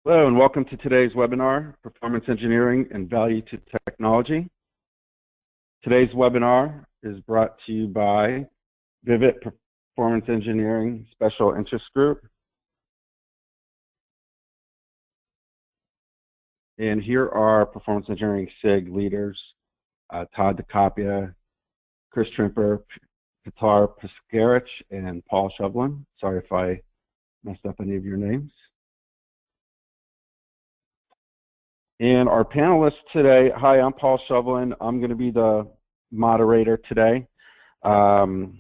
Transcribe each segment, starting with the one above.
Hello and welcome to today's webinar, Performance Engineering and Value to Technology. Today's webinar is brought to you by Vivid Performance Engineering Special Interest Group. And here are Performance Engineering SIG leaders, Todd DeCapia, Chris Trimper, Pitar Pascarich, and Paul Shovlin. Sorry if I messed up any of your names. And our panelists today, hi, I'm Paul Shovlin. I'm going to be the moderator today. I'm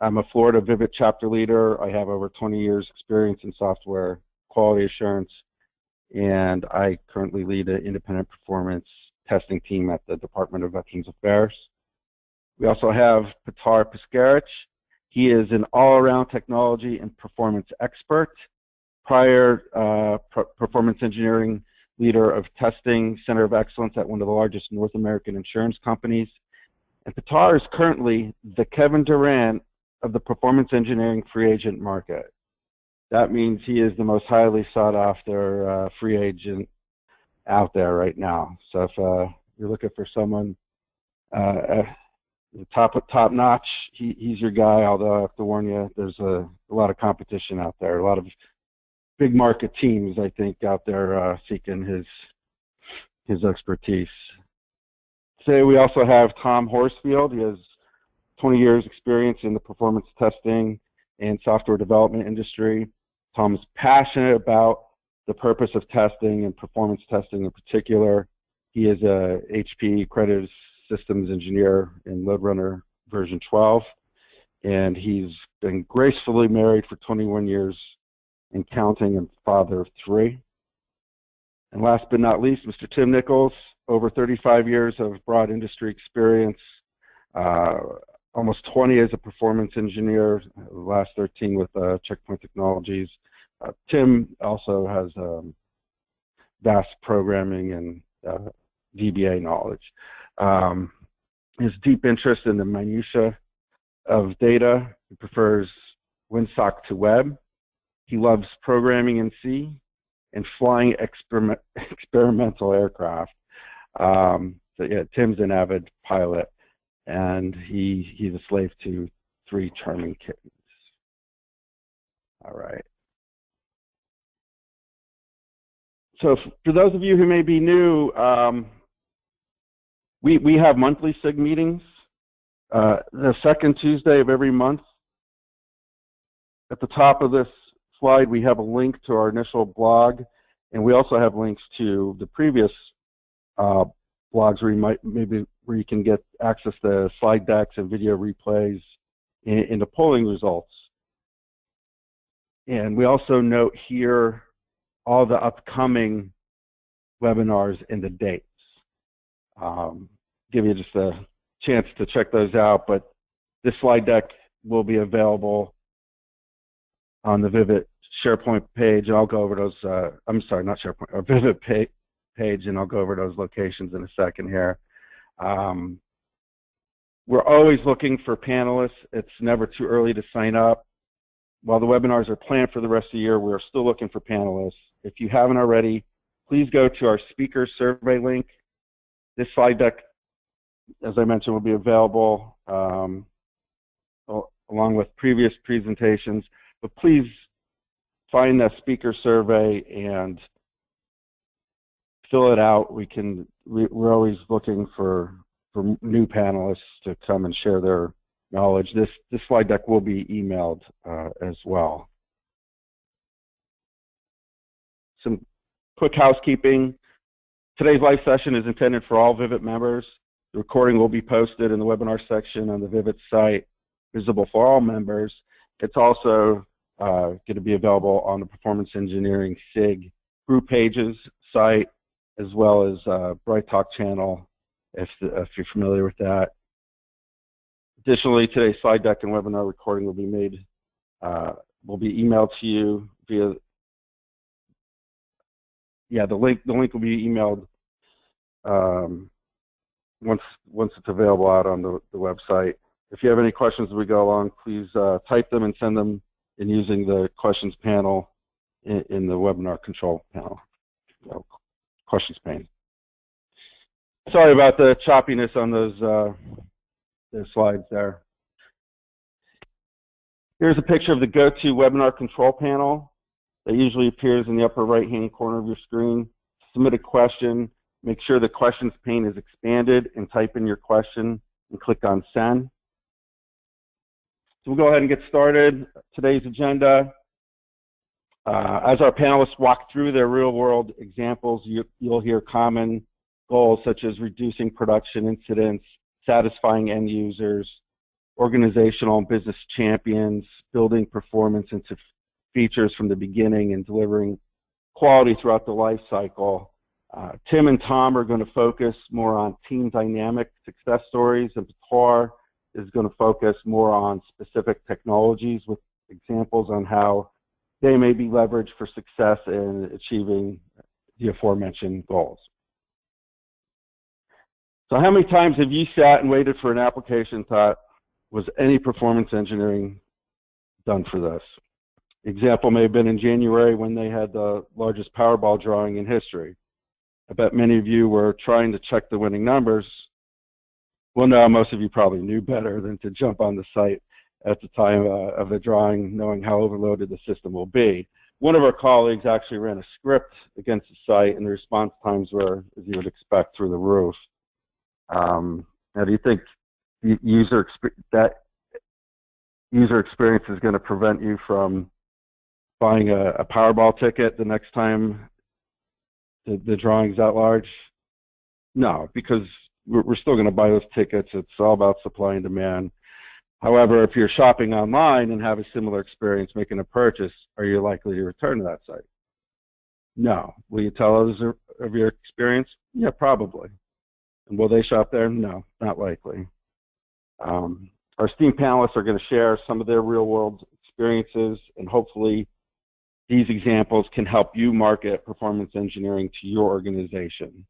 a Florida Vivid chapter leader. I have over 20 years experience in software quality assurance, and I currently lead an independent performance testing team at the Department of Veterans Affairs. We also have Pitar Pascarich. He is an all-around technology and performance expert. Prior performance engineering leader of testing center of excellence at one of the largest North American insurance companies. And Pitar is currently the Kevin Durant of the performance engineering free agent market. That means he is the most highly sought after free agent out there right now. So if you're looking for someone top notch, he's your guy, although I have to warn you, there's a lot of competition out there, a lot of big market teams, I think, out there seeking his expertise. Today we also have Tom Horsfield. He has 20 years experience in the performance testing and software development industry. Tom is passionate about the purpose of testing and performance testing in particular. He is a HP accredited systems engineer in LoadRunner version 12, and he's been gracefully married for 21 years and counting, and father of 3. And last but not least, Mr. Tim Nichols, over 35 years of broad industry experience, almost 20 as a performance engineer, the last 13 with Checkpoint Technologies. Tim also has vast programming and VBA knowledge. His deep interest in the minutiae of data. He prefers WinSock to web. He loves programming in C and flying experimental aircraft. So yeah, Tim's an avid pilot, and he's a slave to 3 charming kittens. All right. So for those of you who may be new, we have monthly SIG meetings. The second Tuesday of every month. At the top of this slide, we have a link to our initial blog, and we also have links to the previous blogs where you can get access to slide decks and video replays and the polling results. And we also note here all the upcoming webinars and the dates. Give you just a chance to check those out, but this slide deck will be available on the Vivid SharePoint page, and I'll go over those, I'm sorry, not SharePoint, our Vivid page, and I'll go over those locations in a second here. We're always looking for panelists. It's never too early to sign up. While the webinars are planned for the rest of the year, we're still looking for panelists. If you haven't already, please go to our speaker survey link. This slide deck, as I mentioned, will be available along with previous presentations. But please find that speaker survey and fill it out. We're always looking for new panelists to come and share their knowledge. This slide deck will be emailed as well. Some quick housekeeping. Today's live session is intended for all Vivid members. The recording will be posted in the webinar section on the Vivid site, visible for all members. It's also going to be available on the Performance Engineering SIG group pages site, as well as Bright Talk channel, if you're familiar with that. Additionally, today's slide deck and webinar recording will be emailed to you via. Yeah, the link will be emailed once it's available out on the website. If you have any questions as we go along, please type them and send them in using the questions panel in the webinar control panel, questions pane. Sorry about the choppiness on those slides there. Here's a picture of the go-to webinar control panel that usually appears in the upper right-hand corner of your screen. Submit a question. Make sure the questions pane is expanded and type in your question and click on send. So we'll go ahead and get started. Today's agenda. As our panelists walk through their real-world examples, you'll hear common goals such as reducing production incidents, satisfying end users, organizational and business champions, building performance into features from the beginning, and delivering quality throughout the life cycle. Tim and Tom are going to focus more on team dynamic success stories, and Patar is going to focus more on specific technologies with examples on how they may be leveraged for success in achieving the aforementioned goals. So how many times have you sat and waited for an application and thought, was any performance engineering done for this? Example may have been in January when they had the largest Powerball drawing in history. I bet many of you were trying to check the winning numbers. Well, no, most of you probably knew better than to jump on the site at the time of the drawing, knowing how overloaded the system will be. One of our colleagues actually ran a script against the site, and the response times were, as you would expect, through the roof. Now, do you think that user experience is going to prevent you from buying a Powerball ticket the next time the drawing's that large? No, because we're still going to buy those tickets. It's all about supply and demand. However, if you're shopping online and have a similar experience making a purchase, are you likely to return to that site? No. Will you tell others of your experience? Yeah, probably. And will they shop there? No, not likely. Our esteemed panelists are going to share some of their real-world experiences, and hopefully these examples can help you market performance engineering to your organization.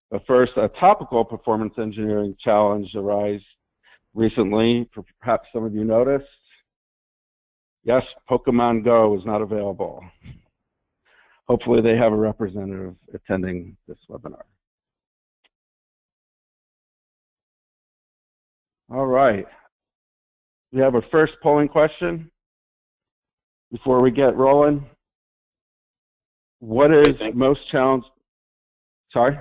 But first, a topical performance engineering challenge arose recently. Perhaps some of you noticed. Yes, Pokemon Go is not available. Hopefully they have a representative attending this webinar. All right. We have a first polling question before we get rolling. What is most challenged? Sorry?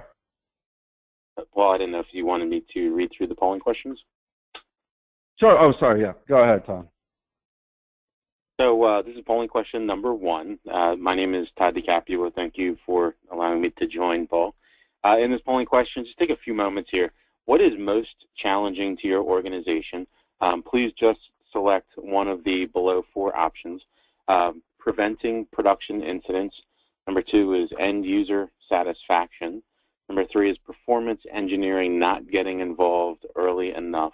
Well, I didn't know if you wanted me to read through the polling questions. Sure. Oh, sorry. Yeah. Go ahead, Tom. So this is polling question number 1. My name is Todd DiCaprio. Thank you for allowing me to join, Paul. In this polling question, just take a few moments here. What is most challenging to your organization? Please just select one of the below 4 options. Preventing production incidents. Number 2 is end user satisfaction. Number 3 is performance engineering not getting involved early enough.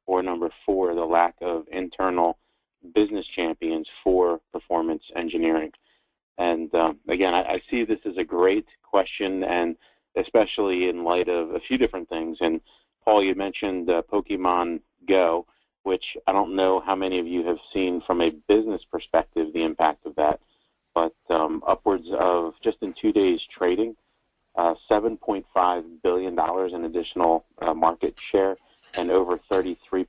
Or number 4, the lack of internal business champions for performance engineering. And again, I see this as a great question, and especially in light of a few different things. And Paul, you mentioned Pokemon Go, which I don't know how many of you have seen from a business perspective the impact of that, but upwards of, just in 2 days trading, $7.5 billion in additional market share, and over 33%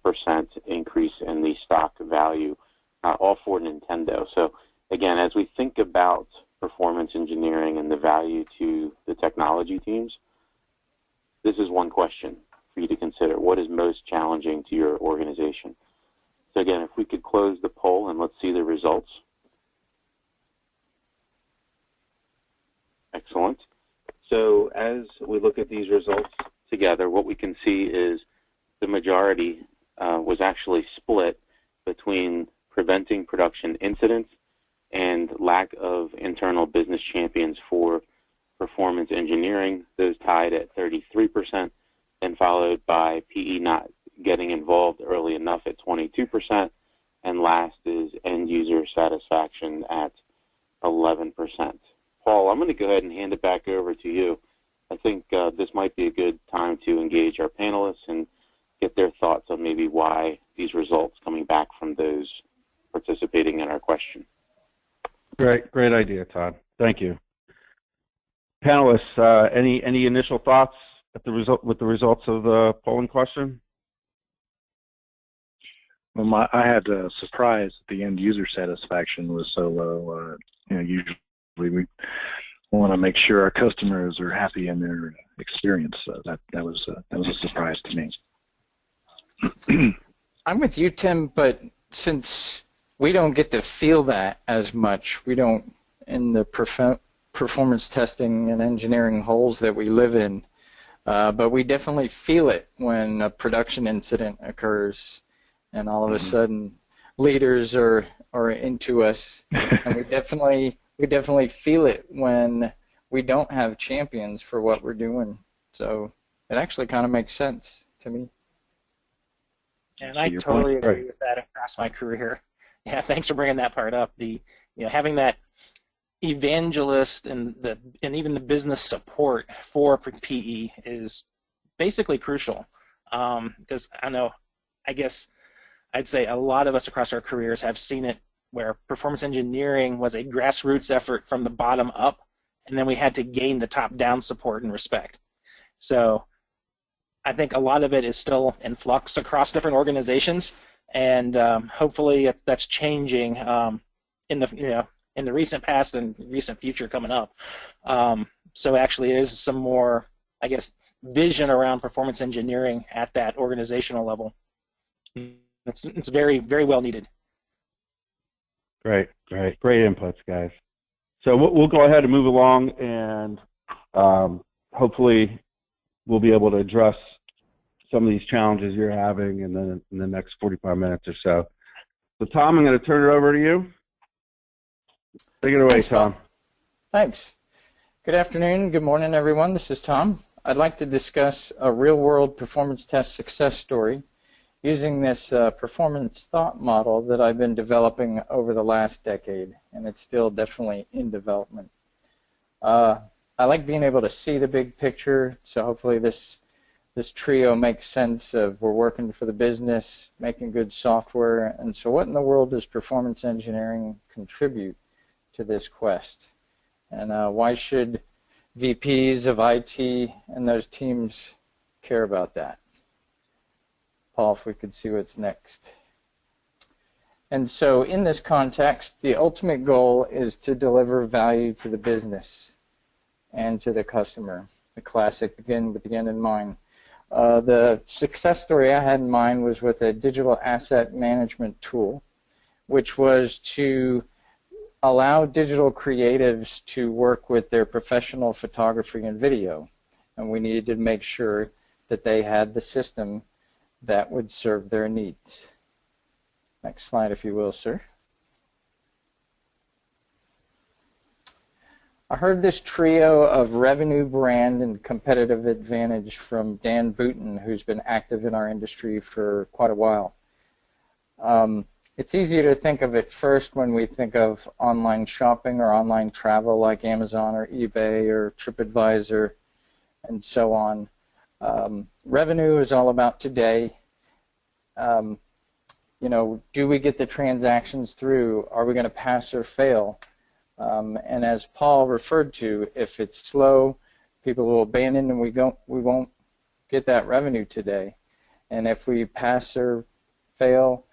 increase in the stock value, all for Nintendo. So again, as we think about performance engineering and the value to the technology teams, this is one question for you to consider. What is most challenging to your organization? So again, if we could close the poll and let's see the results. Excellent. So as we look at these results together, what we can see is the majority was actually split between preventing production incidents and lack of internal business champions for performance engineering. Those tied at 33%, and followed by PE not getting involved early enough at 22%, and last is end user satisfaction at 11%. Paul, I'm going to go ahead and hand it back over to you. I think this might be a good time to engage our panelists and get their thoughts on maybe why these results coming back from those participating in our question. Great idea, Todd. Thank you. Panelists, any initial thoughts with the results of the polling question? Well, I had a surprise that the end user satisfaction was so low. Usually we want to make sure our customers are happy in their experience. That was a surprise to me. I'm with you, Tim, but since we don't get to feel that as much, we don't in the performance testing and engineering holes that we live in, but we definitely feel it when a production incident occurs, and all of a sudden leaders are into us, and we definitely feel it when we don't have champions for what we're doing. So it actually kind of makes sense to me. And I totally agree with that across my career. Yeah, thanks for bringing that part up. Having that evangelist and even the business support for PE is basically crucial. Because I guess I'd say a lot of us across our careers have seen it where performance engineering was a grassroots effort from the bottom up, and then we had to gain the top-down support and respect. So I think a lot of it is still in flux across different organizations, and hopefully that's changing in the recent past and recent future coming up. So actually is some more, I guess, vision around performance engineering at that organizational level. It's very, very well needed. Great inputs, guys. So we'll go ahead and move along, and hopefully we'll be able to address some of these challenges you're having in the next 45 minutes or so. So Tom, I'm going to turn it over to you. Take it away, Thanks, Tom. Thanks. Good afternoon, good morning, everyone. This is Tom. I'd like to discuss a real-world performance test success story using this performance thought model that I've been developing over the last decade, and it's still definitely in development. I like being able to see the big picture, so hopefully this trio makes sense of we're working for the business, making good software, and so what in the world does performance engineering contribute to this quest? And why should VPs of IT and those teams care about that? Paul, if we could see what's next. And so in this context, the ultimate goal is to deliver value to the business and to the customer. The classic begin with the end in mind. The success story I had in mind was with a digital asset management tool, which was to allow digital creatives to work with their professional photography and video. And we needed to make sure that they had the system that would serve their needs. Next slide, if you will, sir. I heard this trio of revenue, brand, and competitive advantage from Dan Booten, who's been active in our industry for quite a while. It's easier to think of it first when we think of online shopping or online travel like Amazon or eBay or TripAdvisor and so on. Revenue is all about today. Do we get the transactions through? Are we going to pass or fail? And as Paul referred to, if it's slow, people will abandon and we won't get that revenue today. And if we pass or fail,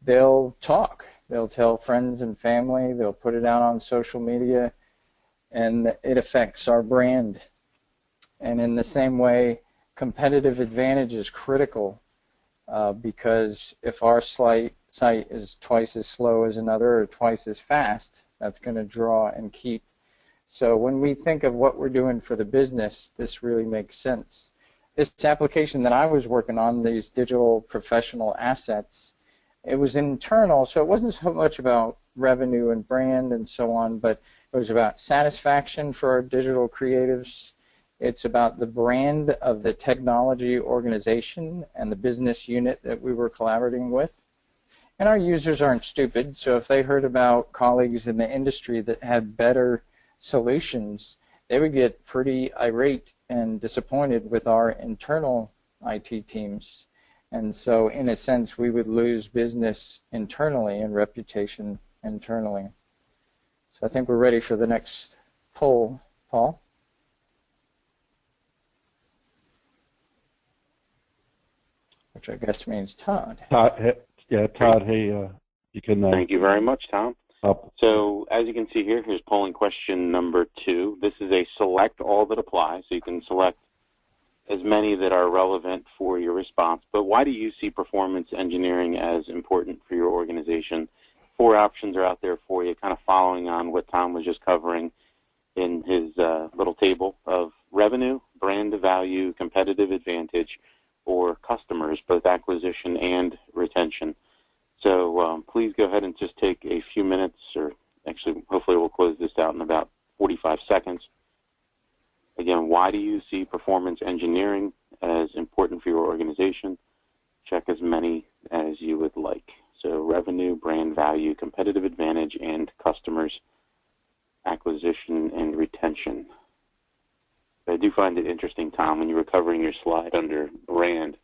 they'll talk. They'll tell friends and family. They'll put it out on social media, and it affects our brand. And in the same way, competitive advantage is critical because if our site is twice as slow as another or twice as fast, that's going to draw and keep. So when we think of what we're doing for the business, this really makes sense. This application that I was working on, these digital professional assets, it was internal, so it wasn't so much about revenue and brand and so on, but it was about satisfaction for our digital creatives. It's about the brand of the technology organization and the business unit that we were collaborating with. And our users aren't stupid, so if they heard about colleagues in the industry that had better solutions, they would get pretty irate and disappointed with our internal IT teams. And so, in a sense, we would lose business internally and reputation internally. So I think we're ready for the next poll, Paul. Which I guess means Todd. Todd, yeah, Todd, hey, you can... Thank you very much, Tom. Up. So as you can see here, here's polling question number 2. This is a select all that apply, so you can select as many that are relevant for your response. But why do you see performance engineering as important for your organization? 4 options are out there for you, kind of following on what Tom was just covering in his little table of revenue, brand value, competitive advantage, or customers, both acquisition and retention. So please go ahead and just take a few minutes, or actually hopefully we'll close this out in about 45 seconds. Again, why do you see performance engineering as important for your organization? Check as many as you would like. So revenue, brand value, competitive advantage, and customers, acquisition, and retention. I do find it interesting, Tom, when you were covering your slide under brand,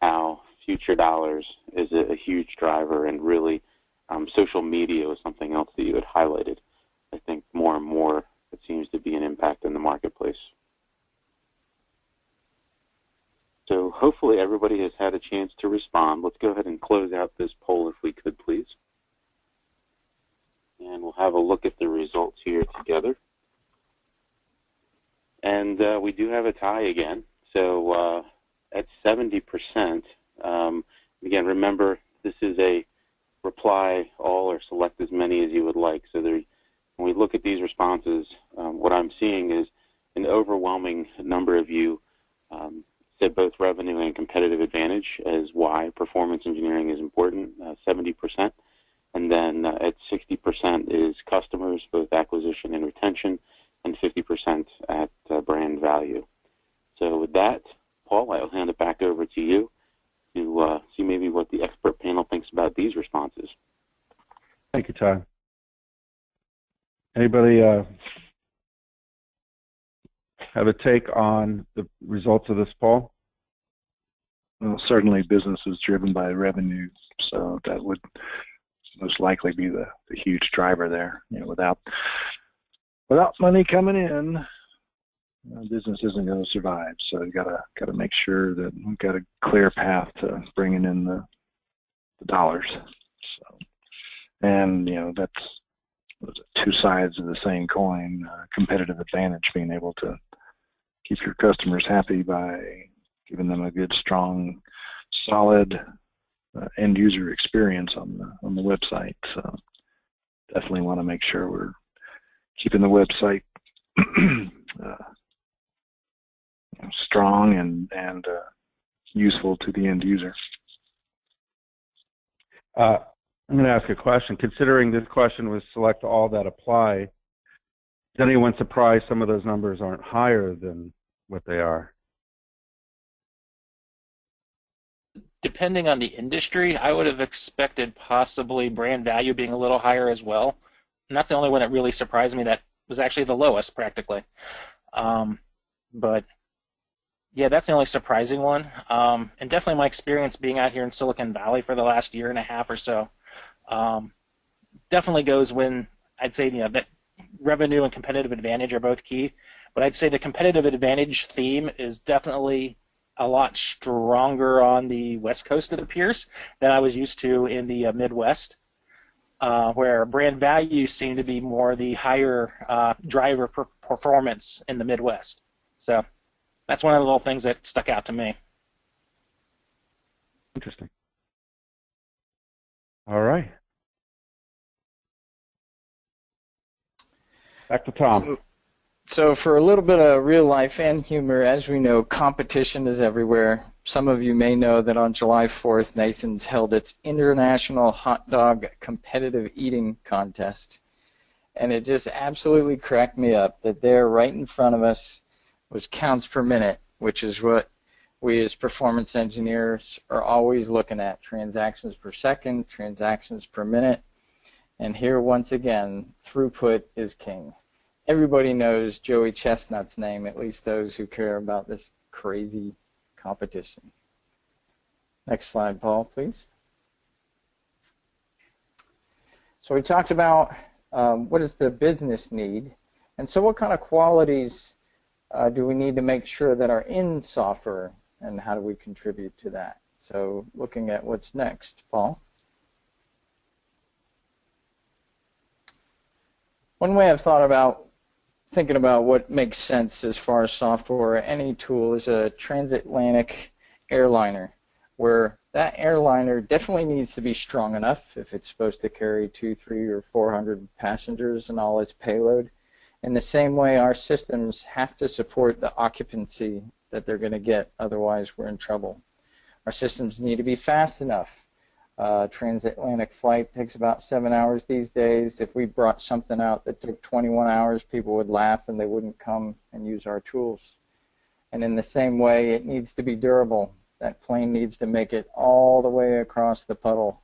how future dollars is a huge driver, and really social media was something else that you had highlighted. I think more and more it seems to be an impact in the marketplace. So hopefully everybody has had a chance to respond. Let's go ahead and close out this poll if we could, please. And we'll have a look at the results here together. And we do have a tie again. So at 70%, again, remember, this is a reply all or select as many as you would like. So there, when we look at these responses, what I'm seeing is an overwhelming number of you said both revenue and competitive advantage as why performance engineering is important, 70%. And then at 60% is customers, both acquisition and retention, and 50% at brand value. So with that, Paul, I'll hand it back over to you to see maybe what the expert panel thinks about these responses. Thank you, Todd. Anybody have a take on the results of this poll? Well, certainly business is driven by revenue, so that would most likely be the huge driver there. You know, without money coming in, business isn't going to survive. So you got to make sure that we've got a clear path to bringing in the dollars. So, and you know, that's 2 sides of the same coin. Competitive advantage, being able to keep your customers happy by giving them a good, strong, solid end user experience on the website. So definitely want to make sure we're keeping the website strong and useful to the end user. I'm going to ask a question. Considering this question was select all that apply, is anyone surprised some of those numbers aren't higher than what they are? Depending on the industry, I would have expected possibly brand value being a little higher as well. And that's the only one that really surprised me that was actually the lowest practically. But yeah, that's the only surprising one. And definitely my experience being out here in Silicon Valley for the last 1.5 years or so definitely goes when I'd say, you know, that revenue and competitive advantage are both key. But I'd say the competitive advantage theme is definitely a lot stronger on the West Coast, it appears, than I was used to in the Midwest, where brand value seemed to be more the higher driver performance in the Midwest. So that's one of the little things that stuck out to me. Interesting. All right. Back to Tom. So for a little bit of real life and humor, as we know, competition is everywhere. Some of you may know that on July 4th, Nathan's held its International Hot Dog Competitive Eating Contest. And it just absolutely cracked me up that there right in front of us was counts per minute, which is what we as performance engineers are always looking at. Transactions per second, transactions per minute. And here once again, throughput is king. Everybody knows Joey Chestnut's name, at least those who care about this crazy competition. Next slide, Paul, please. So we talked about what does the business need? And so what kind of qualities do we need to make sure that are in software, and how do we contribute to that? So looking at what's next, Paul. One way I've thought about thinking about what makes sense as far as software or any tool is a transatlantic airliner, where that airliner definitely needs to be strong enough if it's supposed to carry 200, 300, or 400 passengers and all its payload. In the same way, our systems have to support the occupancy that they're going to get, otherwise we're in trouble. Our systems need to be fast enough. Transatlantic flight takes about 7 hours these days. If we brought something out that took 21 hours, people would laugh and they wouldn't come and use our tools. And in the same way, it needs to be durable. That plane needs to make it all the way across the puddle.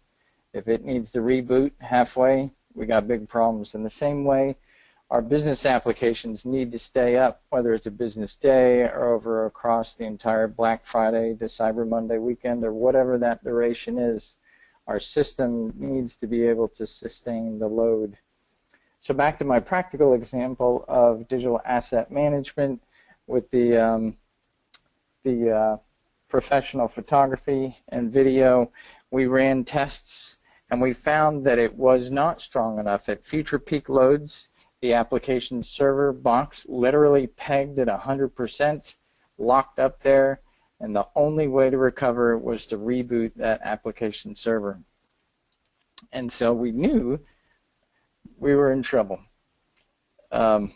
If it needs to reboot halfway, we got big problems. In the same way, our business applications need to stay up, whether it's a business day or over across the entire Black Friday to Cyber Monday weekend or whatever that duration is. Our system needs to be able to sustain the load. So back to my practical example of digital asset management with the professional photography and video. We ran tests and we found that it was not strong enough. At future peak loads, the application server box literally pegged at 100%, locked up there, and the only way to recover was to reboot that application server. And so we knew we were in trouble. So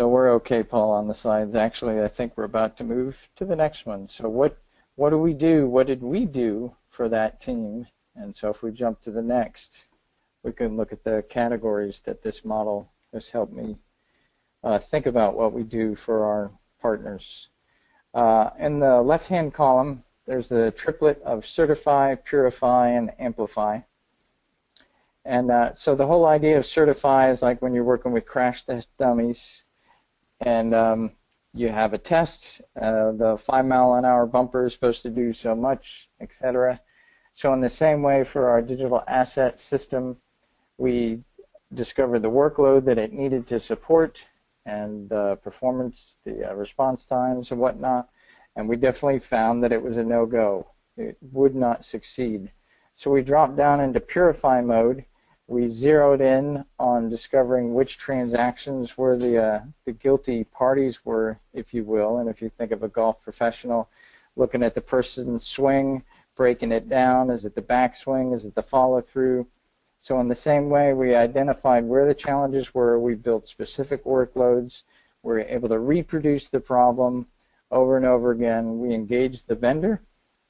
we're okay, Paul, on the slides. Actually, I think we're about to move to the next one. So what do we do? What did we do for that team? And so if we jump to the next, we can look at the categories that this model has helped me think about what we do for our partners. In the left-hand column, there's the triplet of certify, purify, and amplify. And so the whole idea of certify is like when you're working with crash test dummies, and you have a test, the 5-mile-an-hour bumper is supposed to do so much, etc. So in the same way for our digital asset system, we discovered the workload that it needed to support and the performance, the response times and whatnot, and we definitely found that it was a no-go. It would not succeed. So we dropped down into purify mode. We zeroed in on discovering which transactions were the guilty parties were, if you will. And if you think of a golf professional, looking at the person's swing, breaking it down, is it the backswing, is it the follow-through? So in the same way, we identified where the challenges were. We built specific workloads. We were able to reproduce the problem over and over again. We engaged the vendor.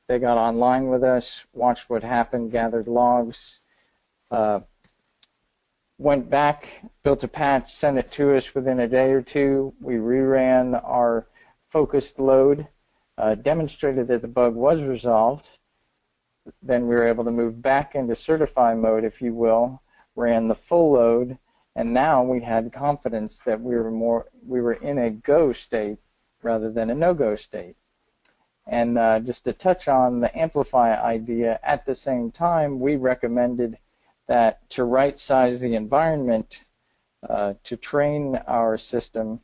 They got online with us, watched what happened, gathered logs, went back, built a patch, sent it to us within a day or two. We reran our focused load, demonstrated that the bug was resolved. Then we were able to move back into certify mode, if you will, ran the full load, and now we had confidence that we were in a go state rather than a no-go state. And just to touch on the amplify idea, at the same time, we recommended that to right-size the environment, to train our system,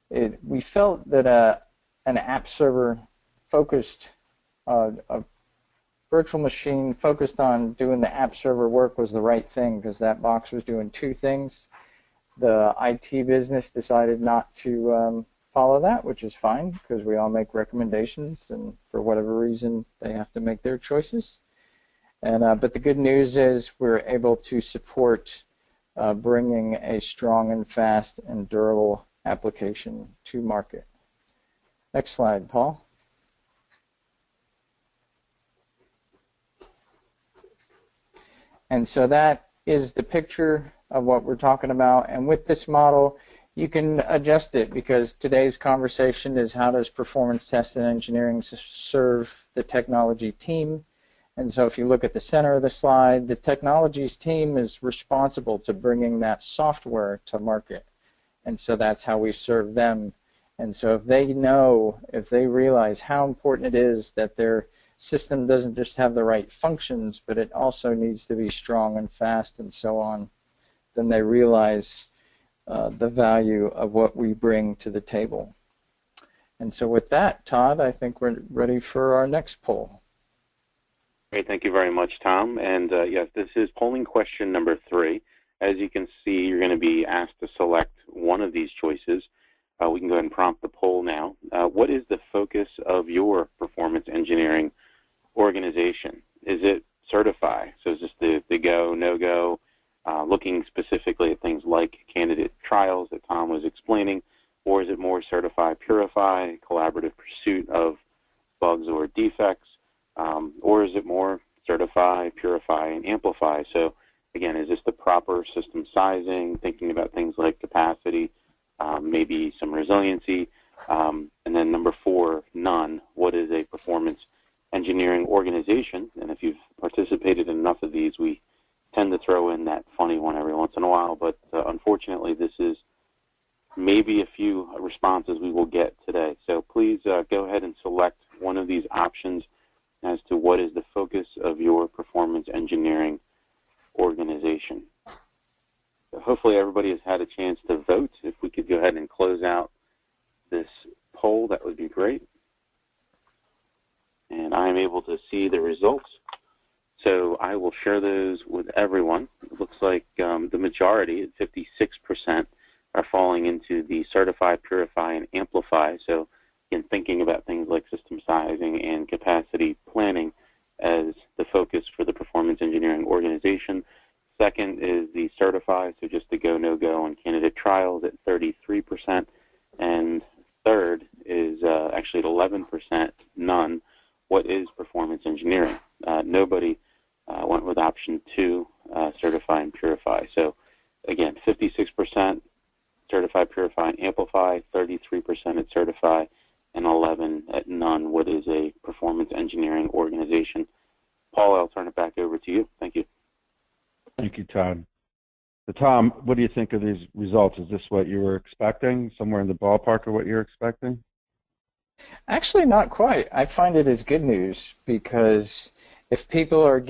we felt that an app server focused, a virtual machine focused on doing the app server work was the right thing, because that box was doing two things. The IT business decided not to follow that, which is fine, because we all make recommendations, and for whatever reason, they have to make their choices. And but the good news is we're able to support bringing a strong and fast and durable application to market. Next slide, Paul. And so that is the picture of what we're talking about. And with this model, you can adjust it, because today's conversation is how does performance test and engineering serve the technology team. And so if you look at the center of the slide, the technologies team is responsible to bringing that software to market. And so that's how we serve them. And so if they know, if they realize how important it is that their system doesn't just have the right functions, but it also needs to be strong and fast and so on, then they realize the value of what we bring to the table. And so with that, Todd, I think we're ready for our next poll. Great, thank you very much, Tom. And yes, this is polling question number 3. As you can see, you're going to be asked to select one of these choices. We can go ahead and prompt the poll now. What is the focus of your performance engineering organization? Is it certify? So is this the go, no-go, looking specifically at things like candidate trials that Tom was explaining, or is it more certify, purify, collaborative pursuit of bugs or defects, or is it more certify, purify, and amplify? So again, is this the proper system sizing, thinking about things like capacity, maybe some resiliency, and then number 4, none. What is a performance engineering organization? And if you've participated in enough of these, we tend to throw in that funny one every once in a while, but unfortunately this is maybe a few responses we will get today. So please go ahead and select one of these options as to what is the focus of your performance engineering organization. So hopefully everybody has had a chance to vote. If we could go ahead and close out this poll, that would be great. And I'm able to see the results. So I will share those with everyone. It looks like the majority, 56%, are falling into the certify, purify, and amplify. So again, thinking about things like system sizing and capacity planning as the focus for the performance engineering organization. Second is the certify, so just the go, no-go on candidate trials at 33%. And third is actually at 11%, none. What is performance engineering? Nobody went with option 2, certify and purify. So again, 56% certify, purify, and amplify, 33% at certify, and 11 at none. What is a performance engineering organization? Paul, I'll turn it back over to you. Thank you. Thank you, Todd. So, Tom, what do you think of these results? Is this what you were expecting, somewhere in the ballpark of what you're expecting? Actually, not quite. I find it as good news because if people are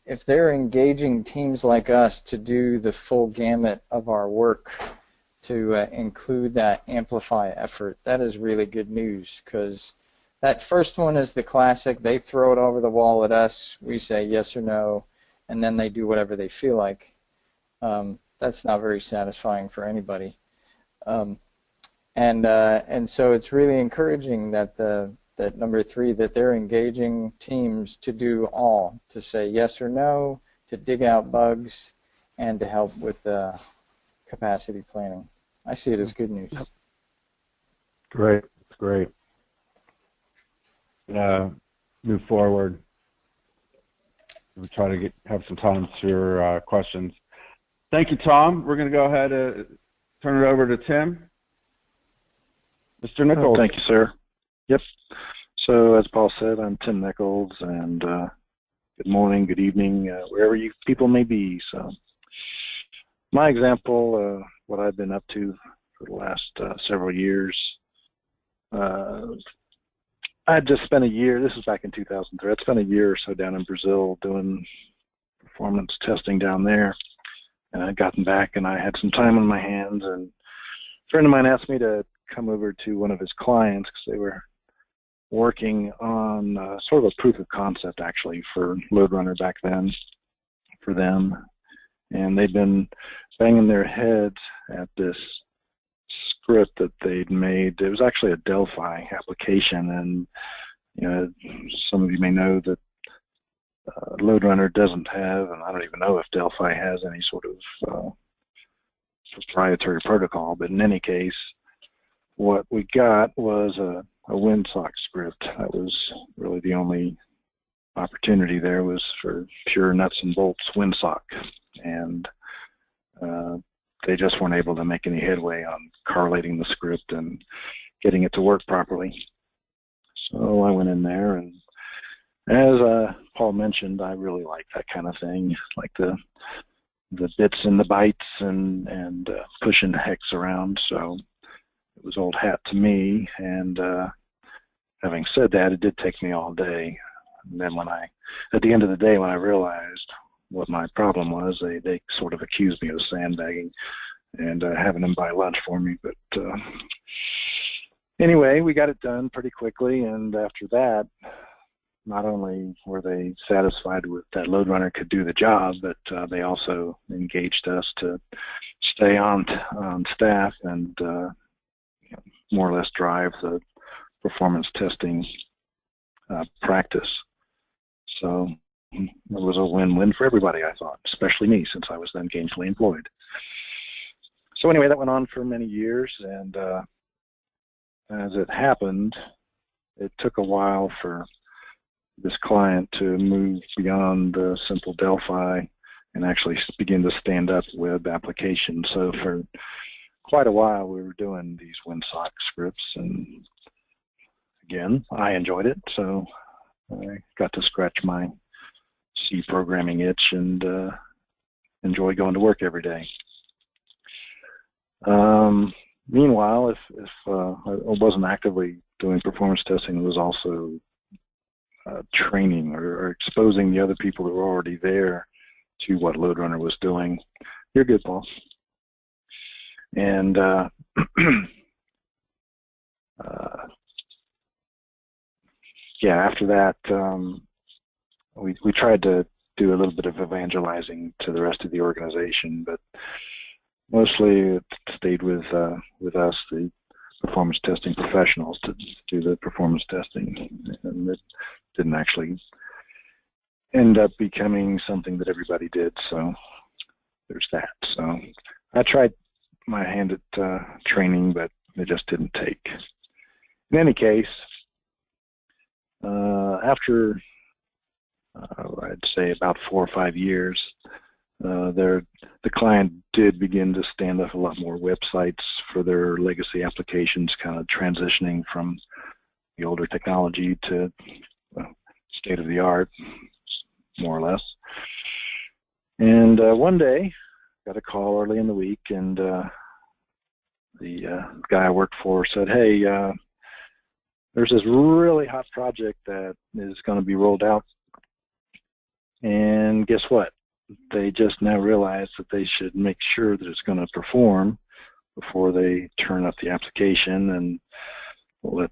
if they're engaging teams like us to do the full gamut of our work, to include that amplify effort, that is really good news, because that first one is the classic. They throw it over the wall at us. We say yes or no, and then they do whatever they feel like. That's not very satisfying for anybody. And so it's really encouraging that that number 3, that they're engaging teams to do all, to say yes or no, to dig out bugs, and to help with capacity planning. I see it as good news. Great, great. Move forward. We'll try to have some time for your questions. Thank you, Tom. We're going to go ahead and turn it over to Tim. Mr. Nichols. Thank you, sir. Yep. So as Paul said, I'm Tim Nichols, and good morning, good evening, wherever you people may be. So my example, what I've been up to for the last several years, I just spent a year, this was back in 2003, I'd spent a year or so down in Brazil doing performance testing down there, and I'd gotten back and I had some time on my hands, and a friend of mine asked me to come over to one of his clients because they were working on sort of a proof of concept actually for LoadRunner back then for them, and they'd been banging their heads at this script that they'd made. It was actually a Delphi application, and you know, some of you may know that LoadRunner doesn't have, and I don't even know if Delphi has any sort of proprietary protocol, but in any case, what we got was a WinSock script. That was really the only opportunity there, was for pure nuts and bolts WinSock, and they just weren't able to make any headway on correlating the script and getting it to work properly. So I went in there, and as Paul mentioned, I really like that kind of thing, like the bits and the bytes and pushing the hex around. So it was old hat to me, and having said that, it did take me all day. And then at the end of the day, when I realized what my problem was. They sort of accused me of sandbagging and having them buy lunch for me. But anyway, we got it done pretty quickly, and after that, not only were they satisfied with that load runner could do the job, but they also engaged us to stay on staff and more or less drive the performance testing practice. So it was a win-win for everybody, I thought, especially me, since I was then gainfully employed. So anyway, that went on for many years, and as it happened, it took a while for this client to move beyond simple Delphi and actually begin to stand up web applications. So for quite a while, we were doing these WinSock scripts, and again, I enjoyed it, so I got to scratch my C programming itch and enjoy going to work every day. Meanwhile, if I wasn't actively doing performance testing, it was also training or exposing the other people who were already there to what LoadRunner was doing. You're good, Paul. And yeah, after that, we tried to do a little bit of evangelizing to the rest of the organization, but mostly it stayed with us, the performance testing professionals, to do the performance testing, and it didn't actually end up becoming something that everybody did. So there's that. So I tried my hand at training, but it just didn't take. In any case, after I'd say about 4 or 5 years, the client did begin to stand up a lot more websites for their legacy applications, kind of transitioning from the older technology to state of the art, more or less. And one day, got a call early in the week, and the guy I worked for said, "Hey, there's this really hot project that is going to be rolled out, and guess what? They just now realize that they should make sure that it's going to perform before they turn up the application and let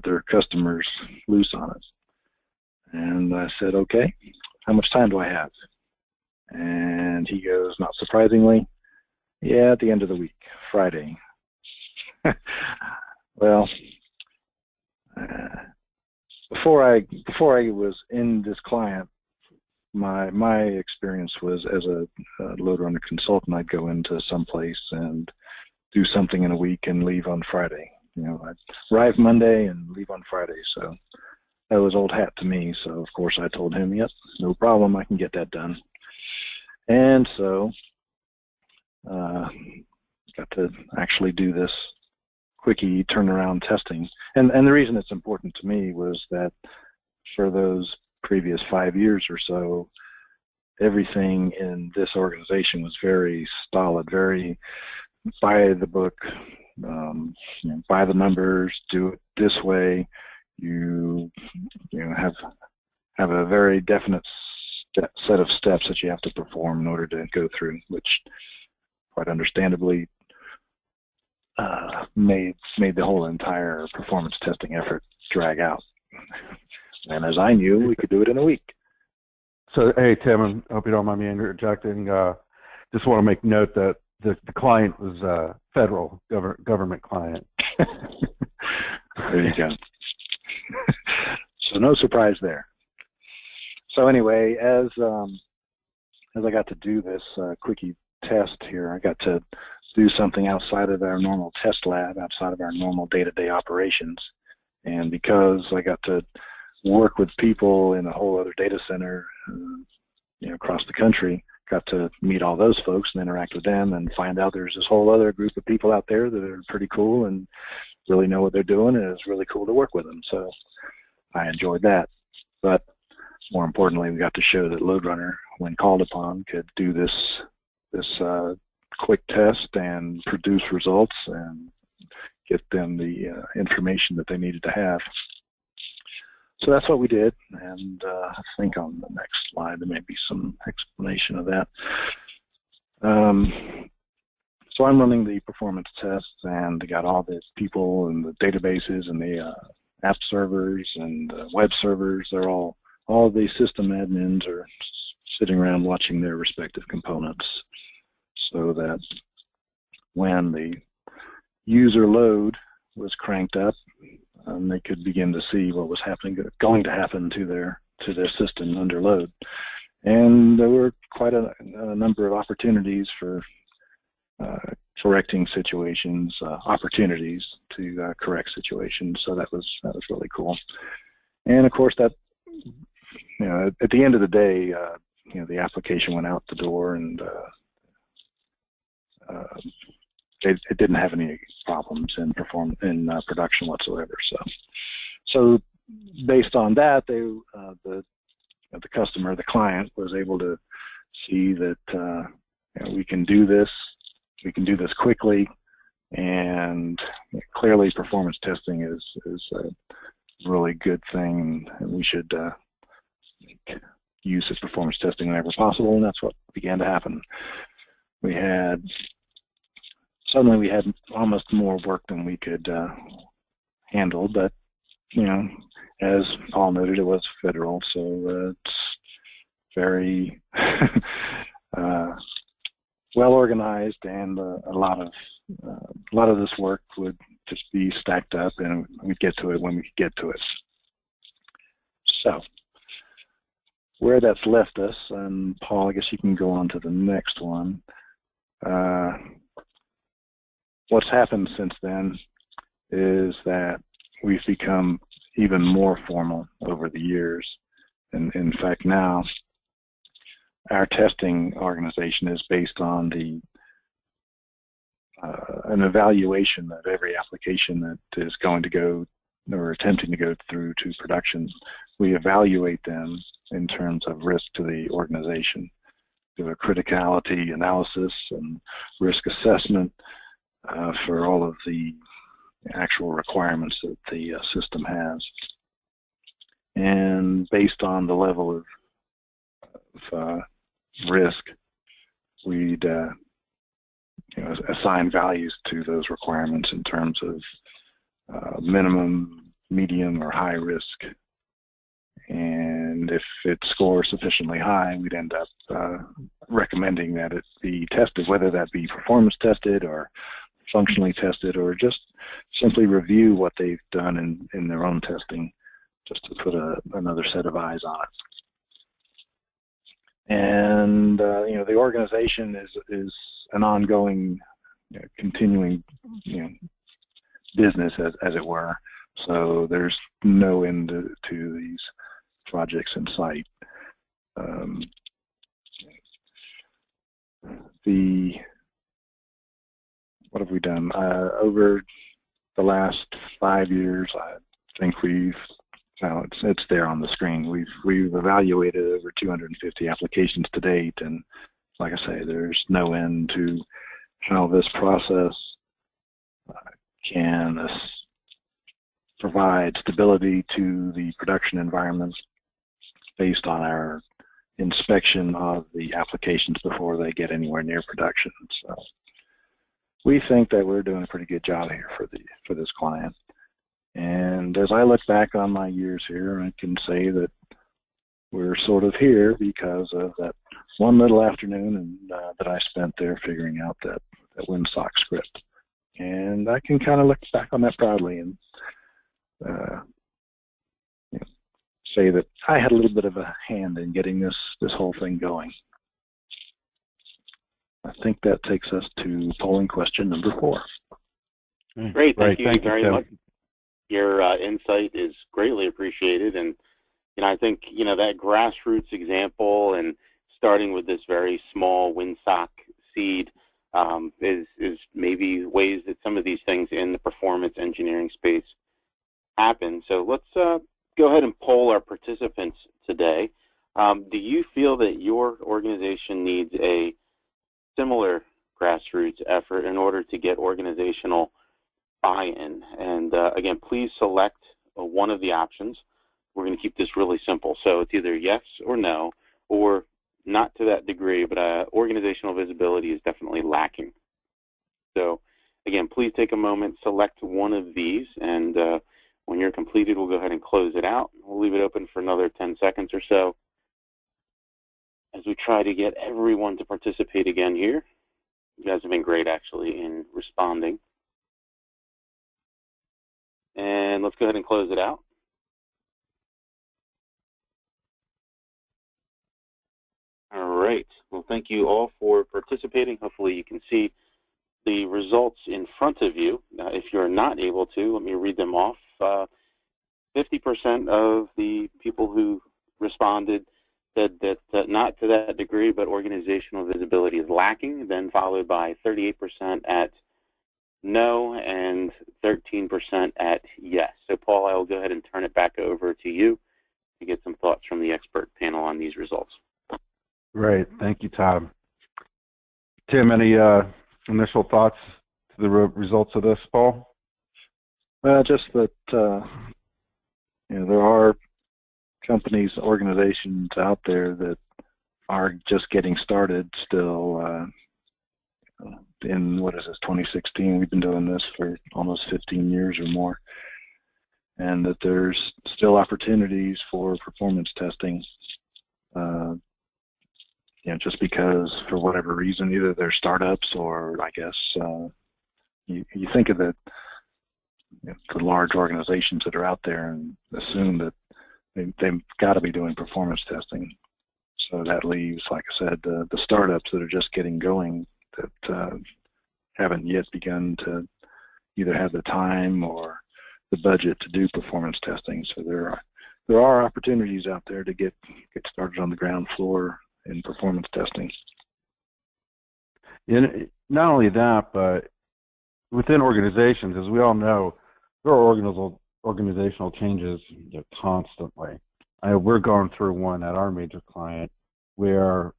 their customers loose on it." And I said, "Okay, how much time do I have?" And he goes, not surprisingly, "Yeah, at the end of the week, Friday." Well, before I was in this client, my experience was as a load runner consultant. I'd go into some place and do something in a week and leave on Friday. You know, I'd arrive Monday and leave on Friday. So that was old hat to me. So of course I told him, "Yep, no problem, I can get that done." And so got to actually do this quickie turnaround testing. And the reason it's important to me was that for those previous 5 years or so, everything in this organization was very solid, very by the book, by the numbers, do it this way. You have a very definite set of steps that you have to perform in order to go through, which quite understandably made the whole entire performance testing effort drag out. And as I knew, we could do it in a week. So, hey, Tim, I hope you don't mind me interjecting. Just want to make note that the client was a federal government client. There you go. So no surprise there. So anyway, as I got to do this quickie test here, I got to do something outside of our normal test lab, outside of our normal day-to-day operations. And because I got to work with people in a whole other data center, across the country, got to meet all those folks and interact with them and find out there's this whole other group of people out there that are pretty cool and really know what they're doing, and it's really cool to work with them. So I enjoyed that. But more importantly, we got to show that LoadRunner, when called upon, could do this quick test and produce results and get them the information that they needed to have. So that's what we did, and I think on the next slide there may be some explanation of that. So I'm running the performance tests, and got all the people and the databases and the app servers and web servers. They're all the system admins are sitting around watching their respective components, so that when the user load was cranked up, they could begin to see what was going to happen to their system under load. And there were quite a number of opportunities for correcting situations, opportunities to correct situations. So that was really cool. And of course, that at the end of the day, the application went out the door, and it didn't have any problems in production whatsoever. So based on that, the customer, the client, was able to see that we can do this. We can do this quickly, and clearly, performance testing is a really good thing, and we should use this performance testing whenever possible. And that's what began to happen. Suddenly we had almost more work than we could handle, but as Paul noted, it was federal, so it's very well organized, and a lot of this work would just be stacked up, and we'd get to it when we could get to it. So where that's left us, and Paul, I guess you can go on to the next one. What's happened since then is that we've become even more formal over the years. And in fact, now our testing organization is based on an evaluation of every application that is going to go or attempting to go through to production. We evaluate them in terms of risk to the organization, do a criticality analysis and risk assessment for all of the actual requirements that the system has. And based on the level of risk, we'd assign values to those requirements in terms of minimum, medium, or high risk. And if it scores sufficiently high, we'd end up recommending that it be tested, whether that be performance tested or functionally tested, or just simply review what they've done in their own testing, just to put another set of eyes on it. And the organization is an ongoing, continuing, business as it were. So there's no end to these projects in sight. What have we done? Over the last 5 years, I think it's there on the screen. We've evaluated over 250 applications to date, and like I say, there's no end to how this process can provide stability to the production environments based on our inspection of the applications before they get anywhere near production. So we think that we're doing a pretty good job here for this client. And as I look back on my years here, I can say that we're sort of here because of that one little afternoon that I spent there figuring out that WinSock script. And I can kind of look back on that proudly and say that I had a little bit of a hand in getting this whole thing going. I think that takes us to polling question number 4. Great, thank you very much. Your insight is greatly appreciated, and I think that grassroots example and starting with this very small WinSock seed is maybe ways that some of these things in the performance engineering space happen. So let's go ahead and poll our participants today. Do you feel that your organization needs a similar grassroots effort in order to get organizational buy-in? And again, please select one of the options. we're going to keep this really simple. So it's either yes or no, or not to that degree, but organizational visibility is definitely lacking. So again, please take a moment, select one of these, and when you're completed, we'll go ahead and close it out. We'll leave it open for another 10 seconds or so as we try to get everyone to participate again here. You guys have been great, actually, in responding. And let's go ahead and close it out. All right. Well, thank you all for participating. Hopefully you can see the results in front of you. If you're not able to, let me read them off. 50% of the people who responded said that not to that degree, but organizational visibility is lacking, then followed by 38% at no and 13% at yes. So, Paul, I will go ahead and turn it back over to you to get some thoughts from the expert panel on these results. Great. Thank you, Tom. Tim, any initial thoughts to the results of this, Paul? Just that there are companies, organizations out there that are just getting started still. In, 2016, we've been doing this for almost 15 years or more, and that there's still opportunities for performance testing. Just because for whatever reason, either they're startups or I guess you think of the large organizations that are out there and assume that they've got to be doing performance testing. So that leaves, like I said, the startups that are just getting going that haven't yet begun to either have the time or the budget to do performance testing. So there are opportunities out there to get started on the ground floor in performance testing. And not only that, but within organizations, as we all know, there are organizational changes constantly. We're going through one at our major client where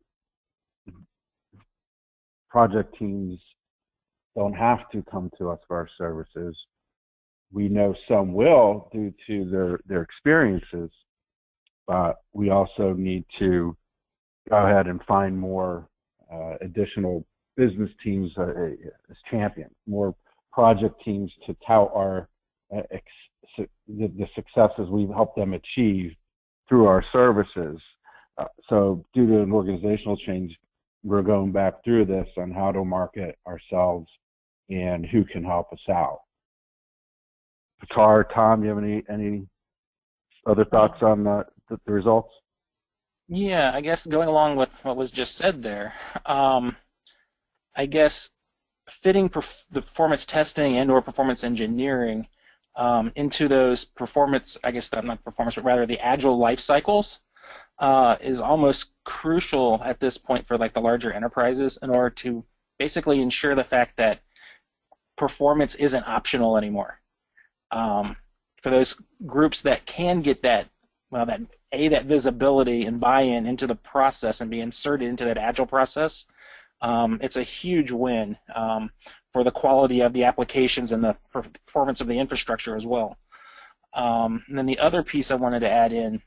project teams don't have to come to us for our services. We know some will due to their experiences, but we also need to go ahead and find more additional business teams as champions, more project teams to tout our the successes we've helped them achieve through our services. So due to an organizational change, we're going back through this on how to market ourselves and who can help us out. Pakar, Tom, you have any other thoughts on the results? Yeah, I guess going along with what was just said there, I guess fitting the performance testing and or performance engineering into those performance, I guess not performance, but rather the agile life cycles is almost crucial at this point for like the larger enterprises in order to basically ensure the fact that performance isn't optional anymore. For those groups that can get that visibility and buy-in into the process and be inserted into that agile process, it's a huge win for the quality of the applications and the performance of the infrastructure as well. And then the other piece I wanted to add in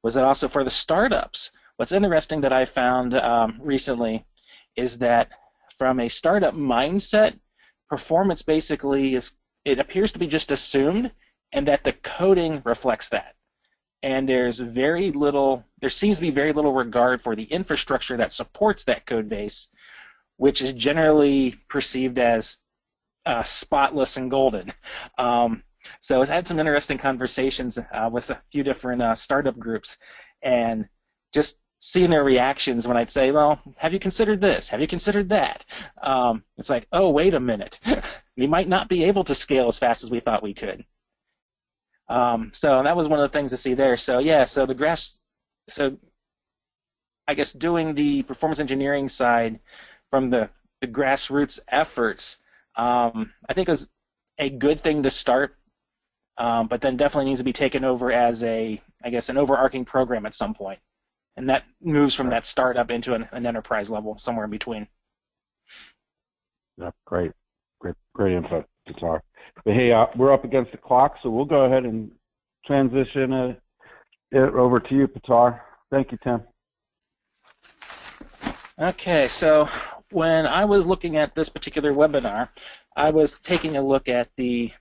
was that also for the startups, what's interesting that I found recently is that from a startup mindset, performance basically it appears to be just assumed, and that the coding reflects that. And there seems to be very little regard for the infrastructure that supports that code base, which is generally perceived as spotless and golden. So I've had some interesting conversations with a few different startup groups, and just seeing their reactions when I'd say, well, have you considered this? Have you considered that? It's like, oh, wait a minute. We might not be able to scale as fast as we thought we could. So that was one of the things to see there. So yeah, so I guess doing the performance engineering side from the grassroots efforts, I think is a good thing to start, but then definitely needs to be taken over as an overarching program at some point. And that moves from that startup into an enterprise level, somewhere in between. Yeah, great input, Guitar. But hey, we're up against the clock, so we'll go ahead and transition over to you, Pitar. Thank you, Tim. Okay, so when I was looking at this particular webinar, I was taking a look at the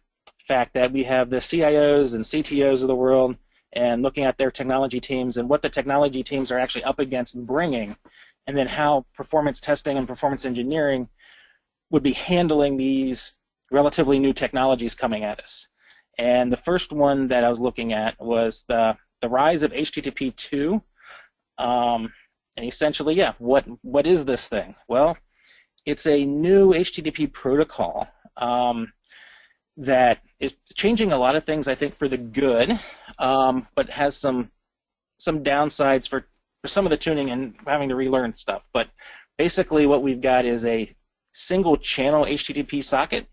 fact that we have the CIOs and CTOs of the world and looking at their technology teams and what the technology teams are actually up against and bringing, and then how performance testing and performance engineering would be handling these relatively new technologies coming at us. And the first one that I was looking at was the rise of HTTP 2. And essentially, yeah, what is this thing? Well, it's a new HTTP protocol that is changing a lot of things, I think, for the good, but has some downsides for some of the tuning and having to relearn stuff. But basically what we've got is a single channel HTTP socket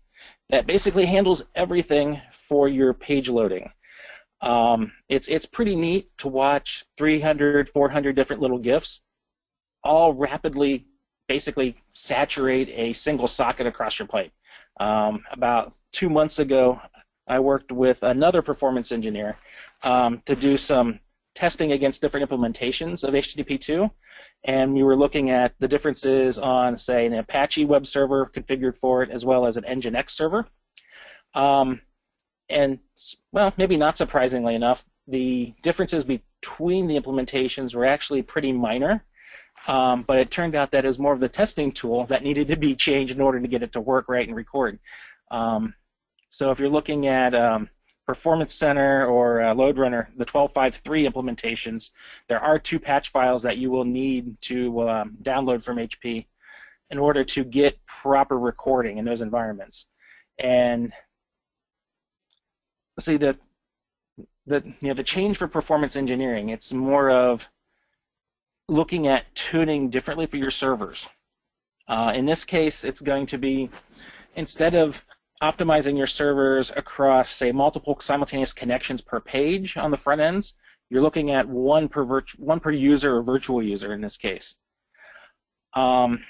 that basically handles everything for your page loading. It's pretty neat to watch 300, 400 different little GIFs all rapidly basically saturate a single socket across your pipe. About 2 months ago, I worked with another performance engineer to do some testing against different implementations of HTTP2, and we were looking at the differences on, say, an Apache web server configured for it as well as an Nginx server. And, well, maybe not surprisingly enough, the differences between the implementations were actually pretty minor, but it turned out that it was more of the testing tool that needed to be changed in order to get it to work right and record. So if you're looking at Performance Center or LoadRunner, the 12.5.3 implementations, there are 2 patch files that you will need to download from HP in order to get proper recording in those environments. And see, the change for performance engineering, it's more of looking at tuning differently for your servers. In this case, it's going to be, instead of optimizing your servers across, say, multiple simultaneous connections per page on the front ends, you're looking at one per user or virtual user in this case. But